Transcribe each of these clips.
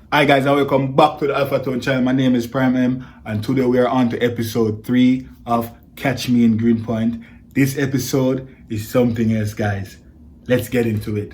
Hi guys, and welcome back to the Alpha Tone channel. My name is Prime M, and today we are on to episode 3 of Catch Me in Greenpoint. This episode is something else, guys. Let's get into it.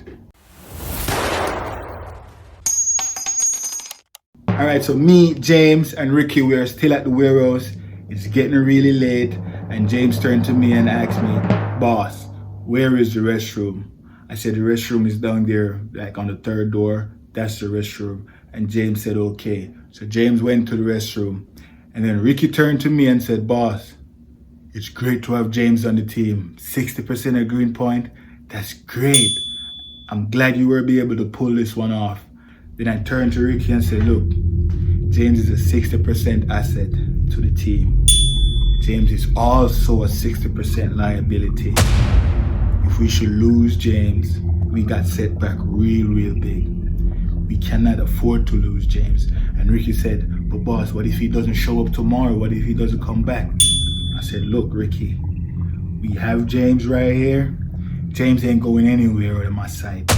Alright, so me, James, and Ricky, we are still at the warehouse. It's getting really late, and James turned to me and asked me, "Boss, where is the restroom?" I said, "The restroom is down there, like on the third door. That's the restroom." And James said, "Okay." So James went to the restroom. And then Ricky turned to me and said, "Boss, it's great to have James on the team. 60% at Greenpoint. That's great. I'm glad you will be able to pull this one off." Then I turned to Ricky and said, "Look, James is a 60% asset to the team. James is also a 60% liability. If we should lose James, we got set back real big. We cannot afford to lose James." And Ricky said, "But boss, what if he doesn't show up tomorrow? What if he doesn't come back?" I said, "Look, Ricky, we have James right here. James ain't going anywhere out of my sight.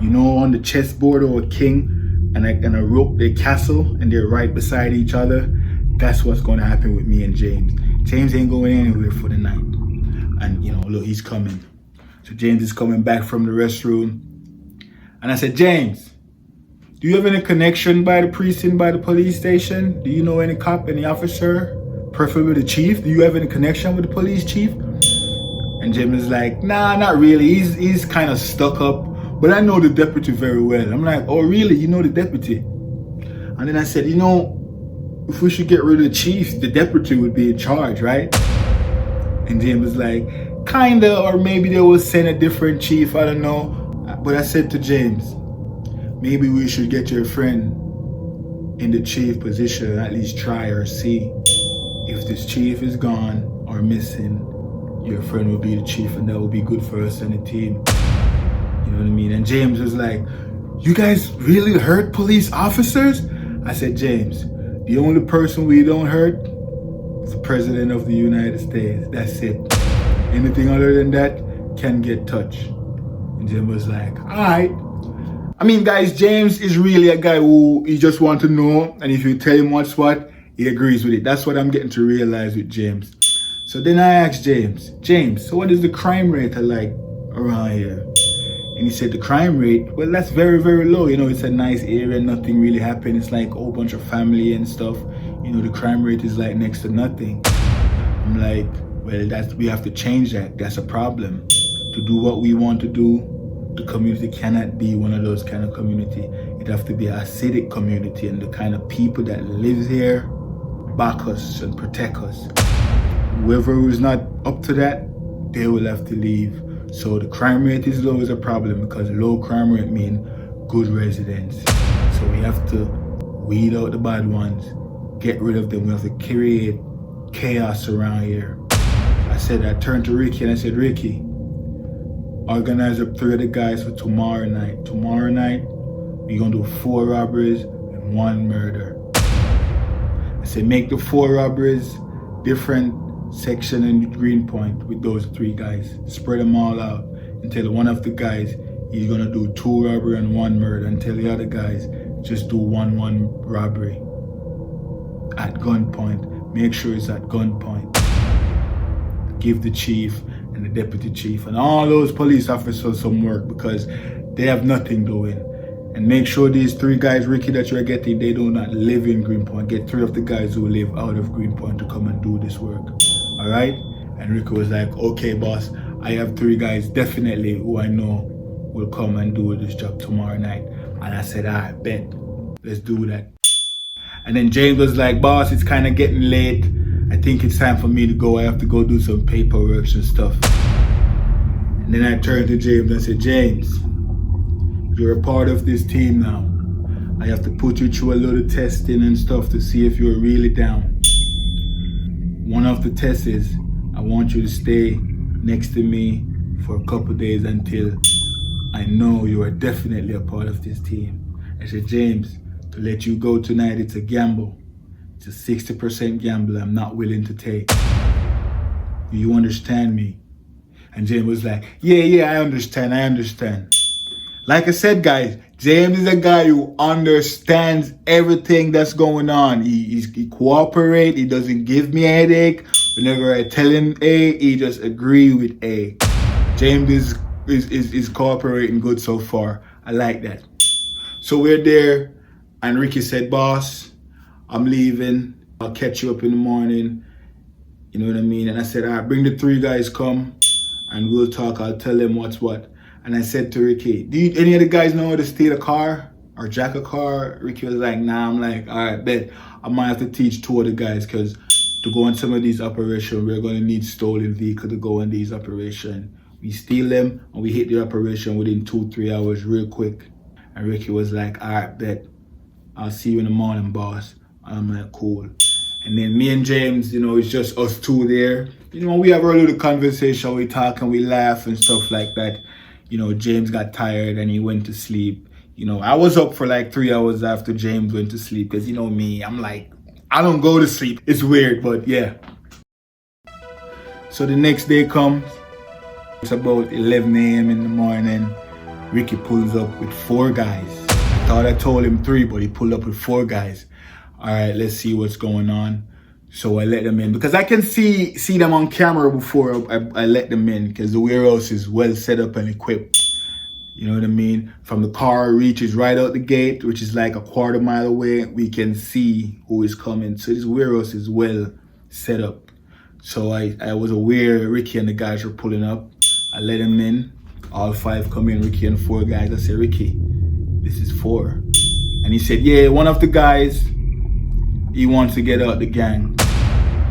You know, on the chessboard or a king and a rook, they castle and they're right beside each other. That's what's going to happen with me and James. James ain't going anywhere for the night. And you know, look, he's coming." So James is coming back from the restroom. And I said, "James, do you have any connection by the precinct, by the police station? Do you know any cop, any officer, preferably the chief? Do you have any connection with the police chief?" And James is like, "Nah, not really. He's kind of stuck up, but I know the deputy very well." I'm like, "Oh, really? You know the deputy?" And then I said, "You know, if we should get rid of the chief, the deputy would be in charge, right?" And James was like, "Kinda, or maybe they will send a different chief. I don't know." But I said to James, "Maybe we should get your friend in the chief position, at least try or see. If this chief is gone or missing, your friend will be the chief, and that will be good for us and the team." You know what I mean? And James was like, "You guys really hurt police officers?" I said, "James, the only person we don't hurt is the President of the United States. That's it. Anything other than that can get touched." And James was like, "All right." I mean, guys, James is really a guy who he just wants to know, and if you tell him what's what, he agrees with it. That's what I'm getting to realize with James. So then I asked James, "So what is the crime rate like around here?" And he said, "The crime rate, well, that's very low. You know, it's a nice area, nothing really happened. It's like a whole bunch of family and stuff. You know, the crime rate is like next to nothing." I'm like, "Well, we have to change that. That's a problem. To do what we want to do, the community cannot be one of those kind of community. It have to be an acidic community, and the kind of people that live here back us and protect us. Whoever is not up to that, they will have to leave. So the crime rate is low is a problem, because low crime rate means good residents. So we have to weed out the bad ones, get rid of them. We have to create chaos around here." I turned to Ricky and I said, "Ricky, organize up 3 of the guys for tomorrow night. Tomorrow night, we're gonna do 4 robberies and 1 murder." I said, "Make the 4 robberies different section in Greenpoint with those 3 guys. Spread them all out and tell one of the guys he's gonna do 2 robbery and 1 murder, and tell the other guys just do one robbery at gunpoint. Make sure it's at gunpoint. Give the chief and the deputy chief and all those police officers some work, because they have nothing doing. And make sure these 3 guys, Ricky, that you're getting, they do not live in Greenpoint. Get 3 of the guys who live out of Greenpoint to come and do this work. All right?" And Ricky was like, "Okay, boss, I have 3 guys definitely who I know will come and do this job tomorrow night." And I said, "I bet. Let's do that." And then James was like, "Boss, it's kind of getting late. I think it's time for me to go. I have to go do some paperwork and stuff." And then I turned to James and said, "James, you're a part of this team now. I have to put you through a little testing and stuff to see if you're really down. One of the tests is I want you to stay next to me for a couple days until I know you are definitely a part of this team." I said, "James, to let you go tonight, it's a gamble. It's a 60% gamble I'm not willing to take. Do you understand me?" And James was like, yeah, I understand. Like I said, guys, James is a guy who understands everything that's going on. He cooperates. He doesn't give me a headache. Whenever I tell him A, he just agree with A. James is cooperating good so far. I like that. So we're there, and Ricky said, "Boss, I'm leaving. I'll catch you up in the morning." You know what I mean? And I said, "All right, bring the 3 guys, come, and we'll talk. I'll tell them what's what." And I said to Ricky, any of the guys know how to steal a car or jack a car? Ricky was like, nah. I'm like, all right, bet. I might have to teach 2 of the guys, because to go on some of these operations, we're going to need stolen vehicle to go on these operations. We steal them and we hit the operation within 2-3 hours real quick. And Ricky was like, all right, bet. I'll see you in the morning, boss. I'm like, cool. And then me and James, it's just us 2 there. We have our little conversation, we talk and we laugh and stuff like that. James got tired and he went to sleep. I was up for like 3 hours after James went to sleep, because me, I'm like, I don't go to sleep. It's weird, but yeah. So the next day comes. It's about 11 a.m. in the morning. Ricky pulls up with 4 guys. I thought I told him 3, but he pulled up with 4 guys. All right, let's see what's going on. So I let them in, because I can see them on camera before I let them in, because the warehouse is well set up and equipped. You know what I mean? From the car reaches right out the gate, which is like a quarter mile away, we can see who is coming. So this warehouse is well set up. So I was aware Ricky and the guys were pulling up. I let them in. All 5 come in, Ricky and 4 guys. I said, Ricky, this is 4. And he said, yeah, one of the guys, he wants to get out the gang.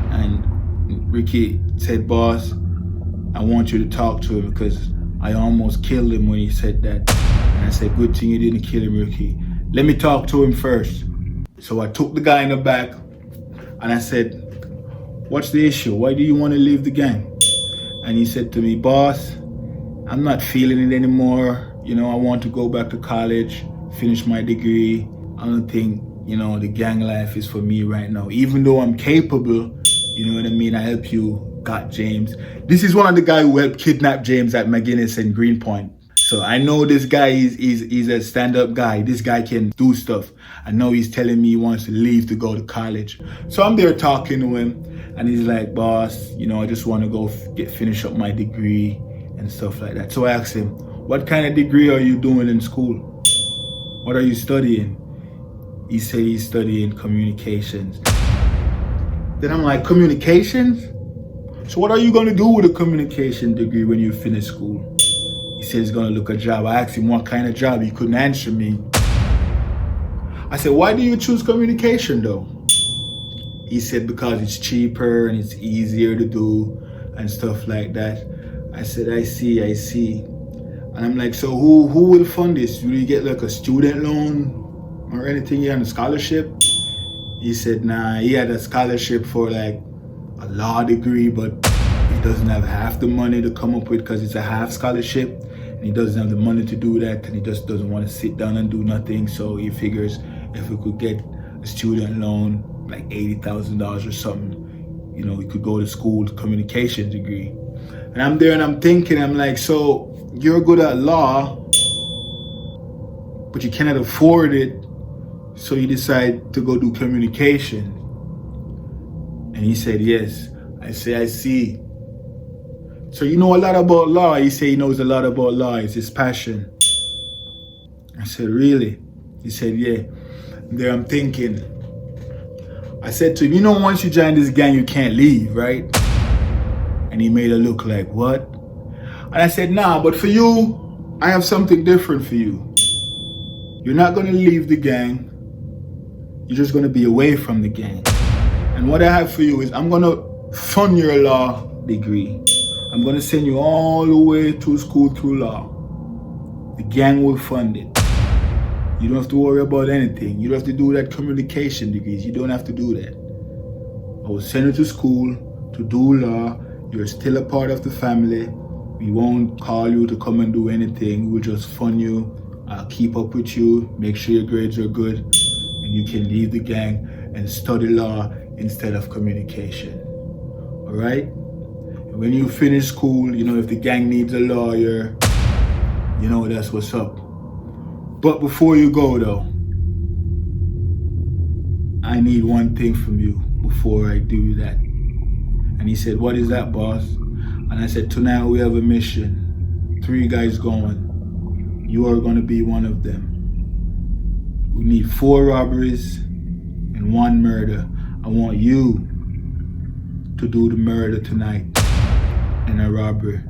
And Ricky said, boss, I want you to talk to him, because I almost killed him when he said that. And I said, good thing you didn't kill him, Ricky. Let me talk to him first. So I took the guy in the back and I said, what's the issue? Why do you want to leave the gang? And he said to me, boss, I'm not feeling it anymore. I want to go back to college, finish my degree. I don't think, the gang life is for me right now. Even though I'm capable, you know what I mean? I help you, got James. This is one of the guys who helped kidnap James at McGinnis and Greenpoint. So I know this guy is a stand-up guy. This guy can do stuff. I know he's telling me he wants to leave to go to college. So I'm there talking to him, and he's like, boss, I just want to go finish up my degree and stuff like that. So I asked him, what kind of degree are you doing in school? What are you studying? He said he's studying communications. Then I'm like, communications? So what are you going to do with a communication degree when you finish school? He said he's going to look a job. I asked him what kind of job. He couldn't answer me. I said, why do you choose communication though? He said, because it's cheaper and it's easier to do and stuff like that. I said, I see. And I'm like, so who will fund this? Will you get like a student loan or anything? You on a scholarship? He said, nah, he had a scholarship for like a law degree, but he doesn't have half the money to come up with, because it's a half scholarship, and he doesn't have the money to do that, and he just doesn't want to sit down and do nothing. So he figures if we could get a student loan, like $80,000 or something, we could go to school, communication degree. And I'm there and I'm thinking, I'm like, so you're good at law, but you cannot afford it, so you decide to go do communication. And he said, yes. I say, I see. So you know a lot about law? He said he knows a lot about law. It's his passion. I said, really? He said, yeah. And there I'm thinking. I said to him, once you join this gang, you can't leave, right? And he made a look like, what? And I said, nah, but for you, I have something different for you. You're not going to leave the gang. You're just going to be away from the gang. And what I have for you is I'm going to fund your law degree. I'm going to send you all the way to school through law. The gang will fund it. You don't have to worry about anything. You don't have to do that communication degrees. You don't have to do that. I will send you to school to do law. You're still a part of the family. We won't call you to come and do anything. We'll just fund you. I'll keep up with you, make sure your grades are good, and you can leave the gang and study law instead of communication. All right? And when you finish school, if the gang needs a lawyer, that's what's up. But before you go though, I need one thing from you before I do that. And he said, what is that, boss? And I said, tonight we have a mission. 3 guys going. You are going to be one of them. We need 4 robberies and 1 murder. I want you to do the murder tonight and a robbery.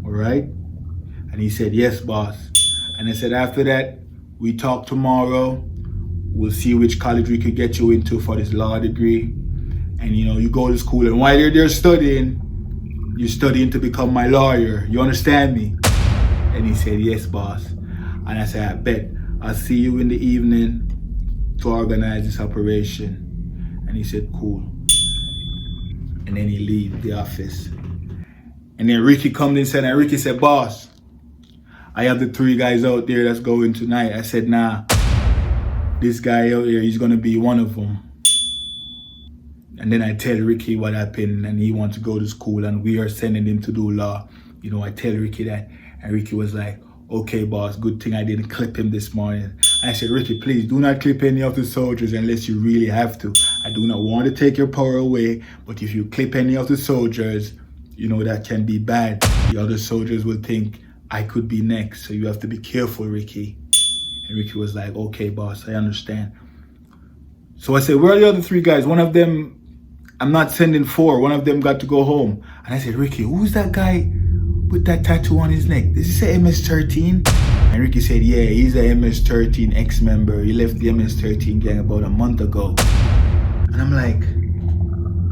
All right? And he said, yes, boss. And I said, after that, we talk tomorrow. We'll see which college we could get you into for this law degree. And you go to school, and while you're there studying, you're studying to become my lawyer. You understand me? And he said, yes, boss. And I said, I bet. I'll see you in the evening to organize this operation. And he said, cool. And then he leave the office. And then Ricky comes inside, and Ricky said, boss, I have the 3 guys out there that's going tonight. I said, nah, this guy out here, he's gonna be one of them. And then I tell Ricky what happened, and he wants to go to school, and we are sending him to do law. I tell Ricky that, and Ricky was like, okay, boss, good thing I didn't clip him this morning. I said, Ricky, please do not clip any of the soldiers unless you really have to. I do not want to take your power away, but if you clip any of the soldiers, that can be bad. The other soldiers will think I could be next, so you have to be careful, Ricky. And Ricky was like, okay, boss, I understand. So I said, where are the other 3 guys? One of them, I'm not sending 4. One of them got to go home. And I said, Ricky, who's that guy with that tattoo on his neck? Does he say MS-13? And Ricky said, yeah, he's a MS-13 ex-member. He left the MS-13 gang about a month ago. And I'm like,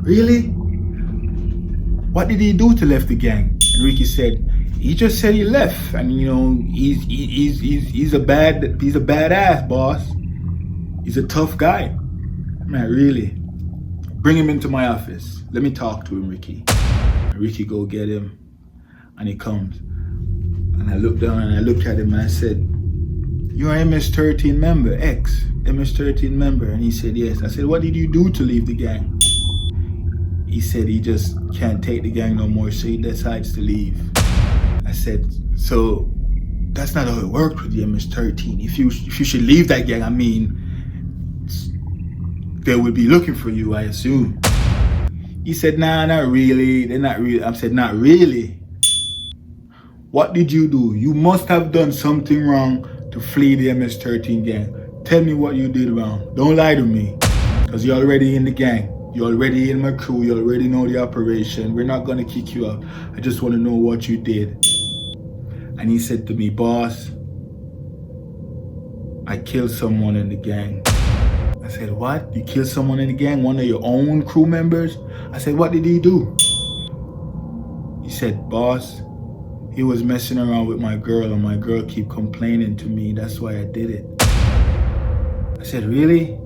really? What did he do to left the gang? And Ricky said, he just said he left. And he's a badass, boss. He's a tough guy. I'm like, really? Bring him into my office. Let me talk to him, Ricky. And Ricky go get him. And he comes. And I looked down and I looked at him and I said, you're an MS-13 member, MS-13 member. And he said, yes. I said, what did you do to leave the gang? He said he just can't take the gang no more, so he decides to leave. I said, so that's not how it worked with the MS-13. If you should leave that gang, they would be looking for you, I assume. He said, nah, not really. They're not really. I said, not really. What did you do? You must have done something wrong to flee the MS-13 gang. Tell me what you did wrong. Don't lie to me, because you're already in the gang. You're already in my crew. You already know the operation. We're not going to kick you out. I just want to know what you did. And he said to me, boss, I killed someone in the gang. I said, what? You killed someone in the gang? One of your own crew members? I said, what did he do? He said, boss, he was messing around with my girl, and my girl keep complaining to me. That's why I did it. I said, really?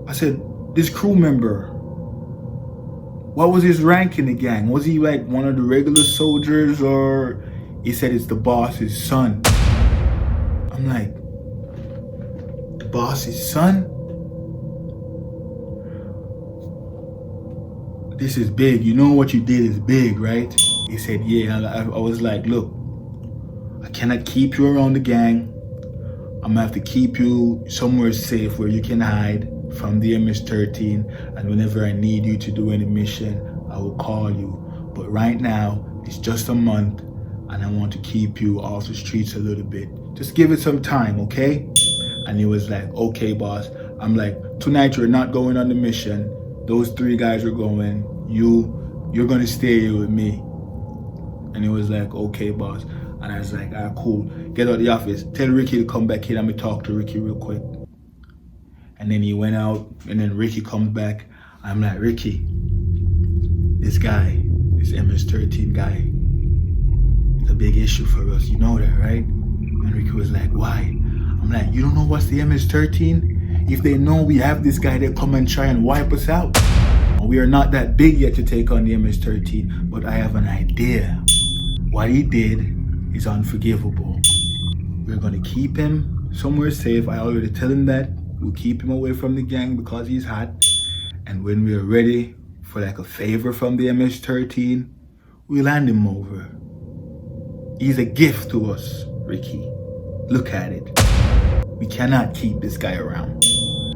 I said, this crew member, what was his rank in the gang? Was he like one of the regular soldiers, or he said it's the boss's son? I'm like, the boss's son? This is big. You know what you did is big, right? He said, yeah. I was like, look, I cannot keep you around the gang. I'm gonna have to keep you somewhere safe where you can hide from the MS-13, and whenever I need you to do any mission, I will call you. But right now, it's just a month, and I want to keep you off the streets a little bit. Just give it some time, okay? And he was like, okay, boss. I'm like, tonight you're not going on the mission. Those 3 guys are going. You're gonna stay here with me. And he was like, okay, boss. And I was like, all right, cool. Get out of the office. Tell Ricky to come back here. Let me talk to Ricky real quick. And then he went out, and then Ricky comes back. I'm like, Ricky, this guy, this MS-13 guy, it's a big issue for us. You know that, right? And Ricky was like, why? I'm like, you don't know what's the MS-13? If they know we have this guy, they'll come and try and wipe us out. And we are not that big yet to take on the MS-13, but I have an idea. What he did is unforgivable. We're gonna keep him somewhere safe. I already tell him that. We'll keep him away from the gang because he's hot. And when we're ready for like a favor from the MS-13, we'll hand him over. He's a gift to us, Ricky. look at it. We cannot keep this guy around.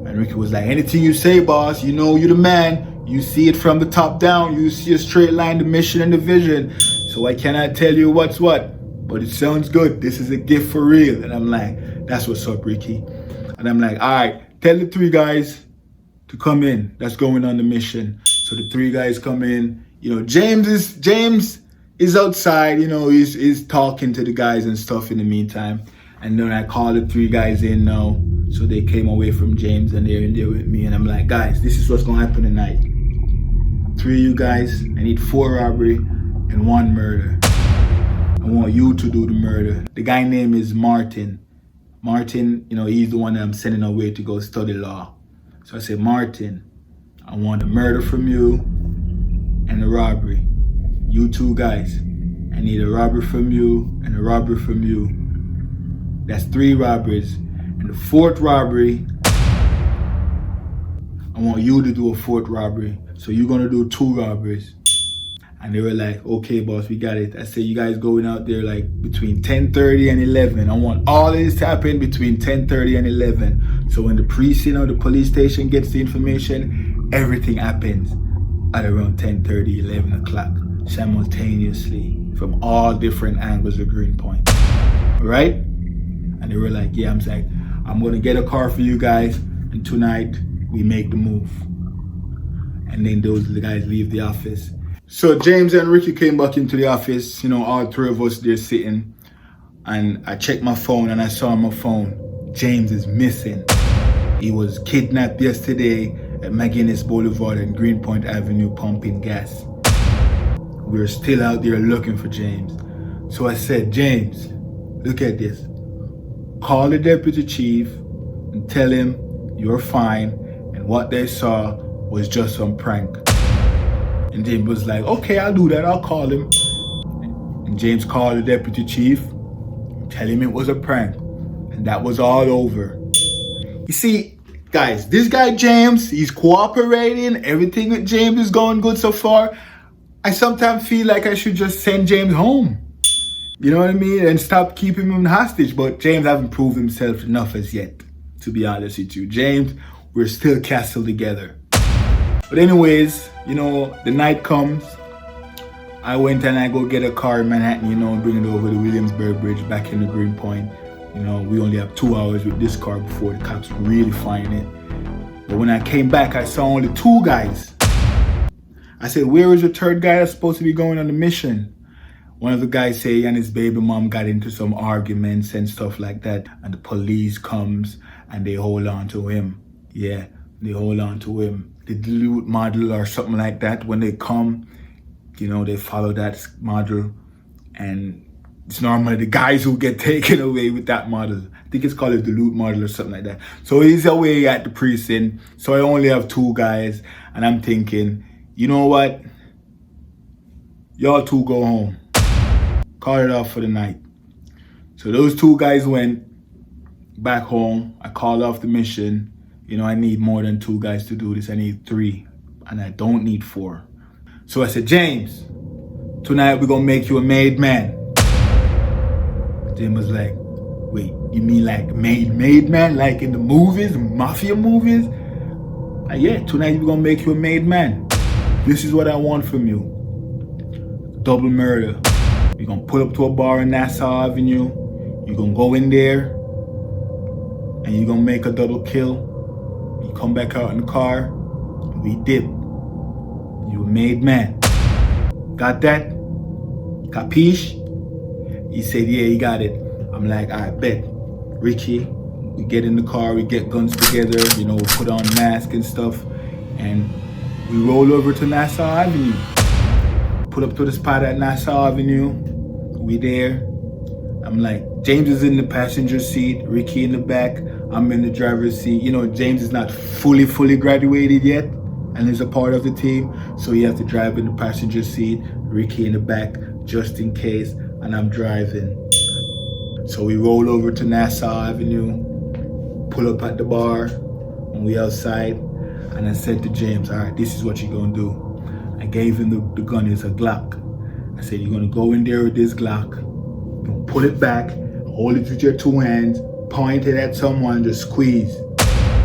And Ricky was like, anything you say, boss, you know you're the man. You see it from the top down. You see a straight line, the mission and the vision. So I cannot tell you what's what, but it sounds good. This is a gift for real. And I'm like, that's what's up, Ricky. And I'm like, all right, tell the 3 guys to come in. That's going on the mission. So the 3 guys come in. You know, James is outside. You know, he's talking to the guys and stuff in the meantime. And then I call the 3 guys in now. So they came away from James and they're in there with me. And I'm like, guys, this is what's gonna happen tonight. 3 of you guys, I need 4 robbery and 1 murder. I want you to do the murder. The guy name is Martin. Martin, you know, he's the one that I'm sending away to go study law. So I said, Martin, I want a murder from you and a robbery. You 2 guys, I need a robbery from you and a robbery from you. That's 3 robberies. And the 4th robbery, I want you to do a 4th robbery. So you're gonna do 2 robberies. And they were like, okay, boss, we got it. I said, you guys going out there like between 10:30 and 11. I want all of this to happen between 10:30 and 11. So when the precinct or the police station gets the information, everything happens at around 10:30, 11 o'clock, simultaneously from all different angles of Greenpoint. All right? And they were like, yeah, I'm gonna get a car for you guys, and tonight we make the move. And then the guys leave the office. So James and Ricky came back into the office, you know, all 3 of us there sitting. And I checked my phone and I saw on my phone, James is missing. He was kidnapped yesterday at McGuinness Boulevard and Greenpoint Avenue pumping gas. We're still out there looking for James. So I said, James, look at this. Call the deputy chief and tell him you're fine and what they saw was just some prank. And James was like, okay, I'll do that. I'll call him. And James called the deputy chief, tell him it was a prank. And that was all over. You see, guys, this guy James, he's cooperating. Everything with James is going good so far. I sometimes feel like I should just send James home. You know what I mean? And stop keeping him hostage. But James hasn't proved himself enough as yet, to be honest with you. James, we're still castle together. But anyways, you know, the night comes. I went and I go get a car in Manhattan, you know, and bring it over the Williamsburg Bridge back into Greenpoint. You know, we only have 2 hours with this car before the cops really find it. But when I came back, I saw only 2 guys. I said, where is the 3rd guy that's supposed to be going on the mission? One of the guys say he and his baby mom got into some arguments and stuff like that. And the police comes and they hold on to him. Yeah, they hold on to him. The dilute model or something like that. When they come, you know, they follow that model. And it's normally the guys who get taken away with that model. I think it's called a dilute model or something like that. So he's away at the precinct. So I only have 2 guys. And I'm thinking, you know what? Y'all 2 go home. Call it off for the night. So those 2 guys went back home. I called off the mission. You know, I need more than 2 guys to do this. I need 3. And I don't need 4. So I said, James, tonight we're going to make you a made man. James was like, wait, you mean like made man? Like in the movies, mafia movies? Yeah, tonight we're going to make you a made man. This is what I want from you. Double murder. You're going to pull up to a bar in Nassau Avenue. You're going to go in there. And you're going to make a double kill. You come back out in the car. And we dip. You a made man. Got that? Capiche? He said, yeah, he got it. I'm like, I bet. Richie, we get in the car. We get guns together. You know, we put on masks and stuff. And we roll over to Nassau Avenue. Put up to the spot at Nassau Avenue. We there. I'm like, James is in the passenger seat, Ricky in the back, I'm in the driver's seat. You know, James is not fully graduated yet and is a part of the team. So he has to drive in the passenger seat, Ricky in the back, just in case, and I'm driving. So we roll over to Nassau Avenue, pull up at the bar, and we outside. And I said to James, all right, this is what you're gonna do. I gave him the gun, it's a Glock. I said, you're gonna go in there with this Glock, you're gonna pull it back, hold it with your two hands, point it at someone, just squeeze.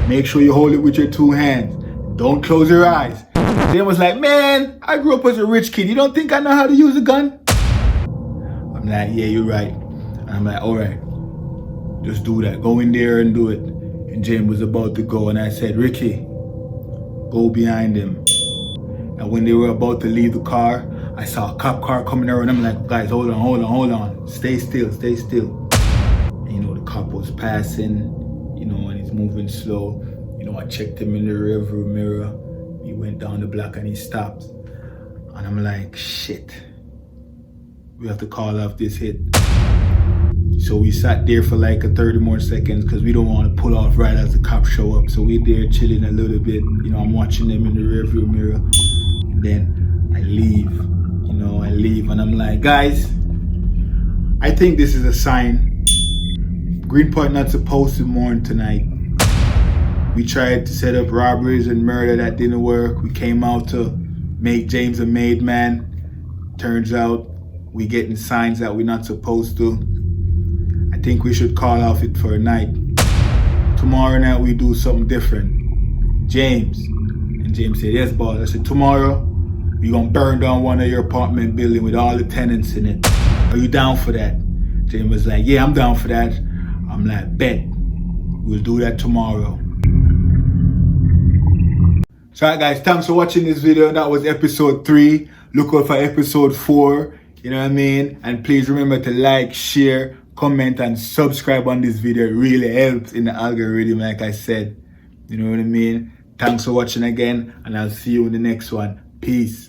Make sure you hold it with your two hands. Don't close your eyes. James was like, man, I grew up as a rich kid. You don't think I know how to use a gun? I'm like, yeah, you're right. And I'm like, all right, just do that. Go in there and do it. And James was about to go, and I said, Ricky, go behind him. And when they were about to leave the car, I saw a cop car coming around. I'm like, guys, hold on. Stay still. And you know, the cop was passing, you know, and he's moving slow. You know, I checked him in the rearview mirror. He went down the block and he stopped. And I'm like, shit. We have to call off this hit. So we sat there for like 30 more seconds because we don't want to pull off right as the cops show up. So we're there chilling a little bit. You know, I'm watching them in the rearview mirror. And then I leave. And I'm like, guys, I think this is a sign. Greenpoint not supposed to mourn tonight. We tried to set up robberies and murder, that didn't work. We came out to make James a made man. Turns out we getting signs that we're not supposed to. I think we should call off it for a night. Tomorrow night we do something different. James. And James said, yes, boss. I said, tomorrow we gonna burn down one of your apartment building with all the tenants in it. Are you down for that? James was like, yeah, I'm down for that. I'm like, bet. We'll do that tomorrow. So alright guys, thanks for watching this video. That was episode 3. Look out for episode 4. You know what I mean? And please remember to like, share, comment, and subscribe on this video. It really helps in the algorithm, like I said. You know what I mean? Thanks for watching again, and I'll see you in the next one. Peace.